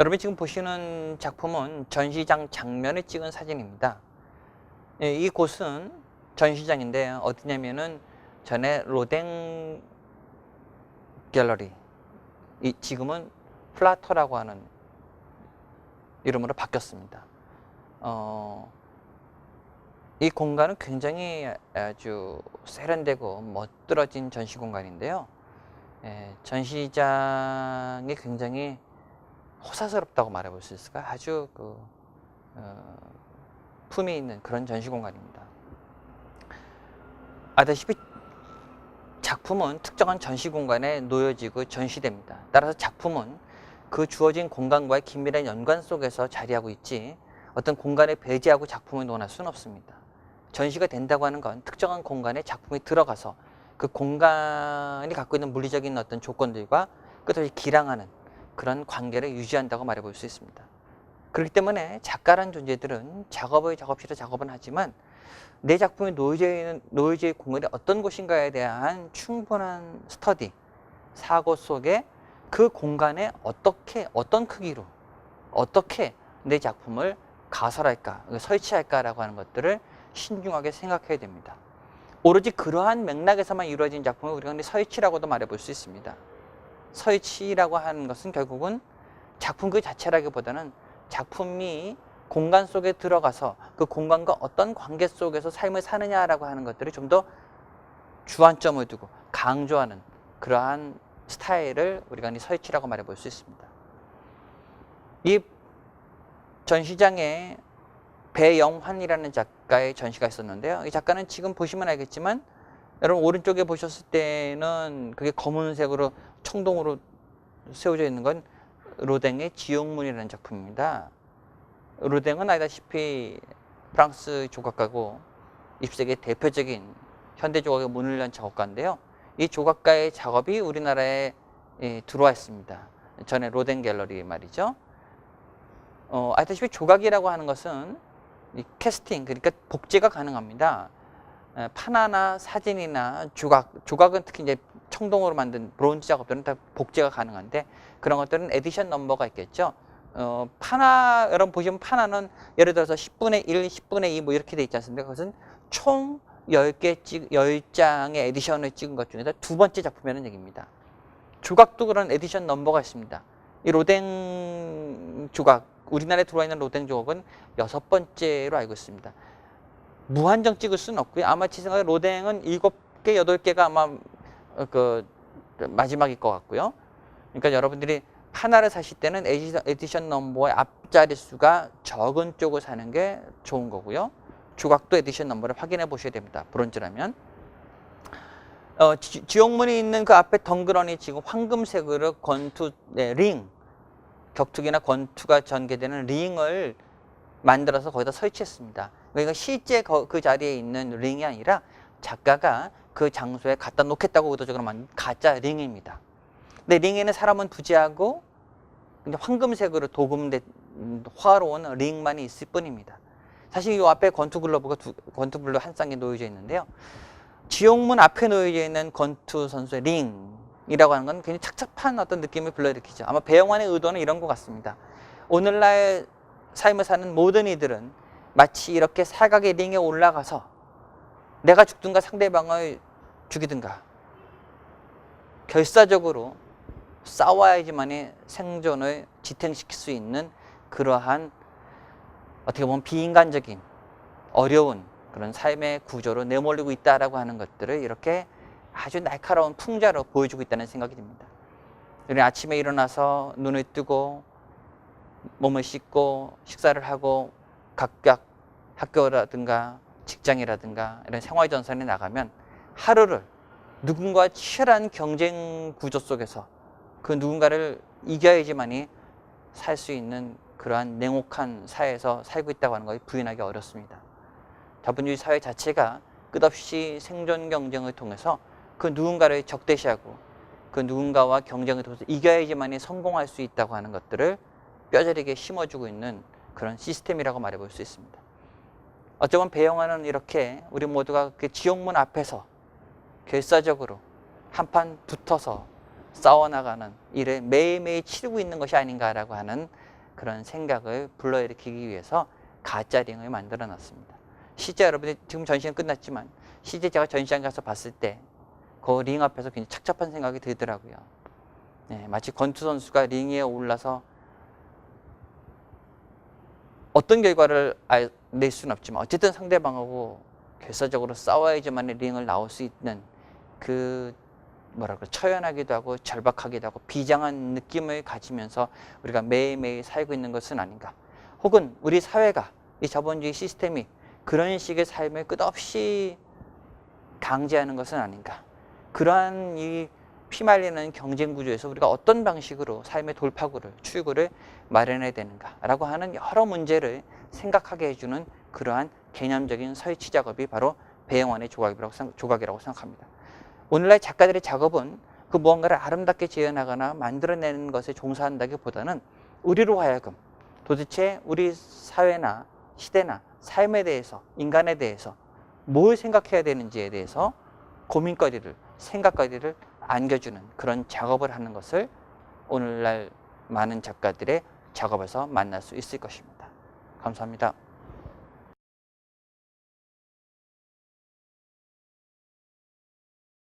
여러분이 지금 보시는 작품은 전시장 장면을 찍은 사진입니다. 이 곳은 전시장인데 어디냐면은 전에 로댕 갤러리, 지금은 플라터라고 하는 이름으로 바뀌었습니다. 이 공간은 굉장히 아주 세련되고 멋들어진 전시 공간인데요. 전시장이 굉장히 호사스럽다고 말해볼 수 있을까요? 아주 품이 있는 그런 전시 공간입니다. 아다시피 작품은 특정한 전시 공간에 놓여지고 전시됩니다. 따라서 작품은 그 주어진 공간과의 긴밀한 연관 속에서 자리하고 있지 어떤 공간에 배제하고 작품을 논할 수는 없습니다. 전시가 된다고 하는 건 특정한 공간에 작품이 들어가서 그 공간이 갖고 있는 물리적인 어떤 조건들과 끝없이 기량하는 그런 관계를 유지한다고 말해볼 수 있습니다. 그렇기 때문에 작가라는 존재들은 작업실에 작업은 하지만 내 작품이 놓여져 있는 공간이 어떤 곳인가에 대한 충분한 스터디, 사고 속에 그 공간에 어떤 크기로 어떻게 내 작품을 가설할까, 설치할까라고 하는 것들을 신중하게 생각해야 됩니다. 오로지 그러한 맥락에서만 이루어진 작품을 우리가 설치라고도 말해볼 수 있습니다. 설치라고 하는 것은 결국은 작품 그 자체라기보다는 작품이 공간 속에 들어가서 그 공간과 어떤 관계 속에서 삶을 사느냐라고 하는 것들이 좀 더 주안점을 두고 강조하는 그러한 스타일을 우리가 설치라고 말해볼 수 있습니다. 이 전시장에 배영환이라는 작가의 전시가 있었는데요. 이 작가는 지금 보시면 알겠지만 여러분 오른쪽에 보셨을 때는 그게 검은색으로 청동으로 세워져 있는 건 로댕의 지옥문이라는 작품입니다. 로댕은 알다시피 프랑스 조각가고 20세기의 대표적인 현대 조각의 문을 연 작업가인데요. 이 조각가의 작업이 우리나라에 들어와 있습니다. 전에 로댕 갤러리 말이죠. 알다시피 조각이라고 하는 것은 이 캐스팅, 그러니까 복제가 가능합니다. 판화나 사진이나 조각은 특히 이제 청동으로 만든 브론즈 작업들은 다 복제가 가능한데 그런 것들은 에디션 넘버가 있겠죠. 여러분 보시면 판화는 예를 들어서 10분의 1, 10분의 2 뭐 이렇게 돼 있지 않습니까? 그것은 총 10장의 에디션을 찍은 것 중에서 두 번째 작품이라는 얘기입니다. 조각도 그런 에디션 넘버가 있습니다. 이 로댕 조각, 우리나라에 들어와 있는 로댕 조각은 6번째로 알고 있습니다. 무한정 찍을 수는 없고요. 아마 제 생각에 로댕은 7개, 8개가 아마 마지막일 것 같고요. 그러니까 여러분들이 하나를 사실 때는 에디션 넘버의 앞자리 수가 적은 쪽을 사는 게 좋은 거고요. 조각도 에디션 넘버를 확인해 보셔야 됩니다. 브론즈라면. 지옥문이 있는 그 앞에 덩그러니 지금 황금색으로 링, 격투기나 권투가 전개되는 링을 만들어서 거기다 설치했습니다. 그러니까 실제 그 자리에 있는 링이 아니라 작가가 그 장소에 갖다 놓겠다고 의도적으로 만든 가짜 링입니다. 근데 링에는 사람은 두지 않고 황금색으로 도금된 화로운 링만이 있을 뿐입니다. 사실 이 앞에 권투블루 한 쌍이 놓여져 있는데요. 지옥문 앞에 놓여져 있는 권투 선수의 링이라고 하는 건 굉장히 착잡한 어떤 느낌을 불러일으키죠. 아마 배영환의 의도는 이런 것 같습니다. 오늘날 삶을 사는 모든 이들은 마치 이렇게 사각의 링에 올라가서 내가 죽든가 상대방을 죽이든가 결사적으로 싸워야지만이 생존을 지탱시킬 수 있는 그러한 어떻게 보면 비인간적인 어려운 그런 삶의 구조로 내몰리고 있다라고 하는 것들을 이렇게 아주 날카로운 풍자로 보여주고 있다는 생각이 듭니다. 우리 아침에 일어나서 눈을 뜨고 몸을 씻고 식사를 하고 각각 학교라든가 직장이라든가 이런 생활전선에 나가면 하루를 누군가와 치열한 경쟁 구조 속에서 그 누군가를 이겨야지만이 살 수 있는 그러한 냉혹한 사회에서 살고 있다고 하는 것이 부인하기 어렵습니다. 자본주의 사회 자체가 끝없이 생존 경쟁을 통해서 그 누군가를 적대시하고 그 누군가와 경쟁을 통해서 이겨야지만이 성공할 수 있다고 하는 것들을 뼈저리게 심어주고 있는 그런 시스템이라고 말해볼 수 있습니다. 어쩌면 배영환은 이렇게 우리 모두가 그 지옥문 앞에서 결사적으로 한판 붙어서 싸워나가는 일을 매일매일 치르고 있는 것이 아닌가라고 하는 그런 생각을 불러일으키기 위해서 가짜 링을 만들어 놨습니다. 실제 여러분이 지금 전시는 끝났지만 실제 제가 전시장 가서 봤을 때 그 링 앞에서 굉장히 착잡한 생각이 들더라고요. 네, 마치 권투 선수가 링 위에 올라서 어떤 결과를 낼 수는 없지만 어쨌든 상대방하고 결사적으로 싸워야지만 링을 나올 수 있는 그 뭐랄까 처연하기도 하고 절박하기도 하고 비장한 느낌을 가지면서 우리가 매일매일 살고 있는 것은 아닌가. 혹은 우리 사회가 이 자본주의 시스템이 그런 식의 삶을 끝없이 강제하는 것은 아닌가. 그러한 이 피말리는 경쟁 구조에서 우리가 어떤 방식으로 삶의 돌파구를, 출구를 마련해야 되는가라고 하는 여러 문제를 생각하게 해주는 그러한 개념적인 설치 작업이 바로 배영환의 조각이라고 생각합니다. 오늘날 작가들의 작업은 그 무언가를 아름답게 재현하거나 만들어내는 것에 종사한다기보다는 우리로 하여금 도대체 우리 사회나 시대나 삶에 대해서, 인간에 대해서 뭘 생각해야 되는지에 대해서 고민거리를, 생각거리를 안겨주는 그런 작업을 하는 것을 오늘날 많은 작가들의 작업에서 만날 수 있을 것입니다. 감사합니다.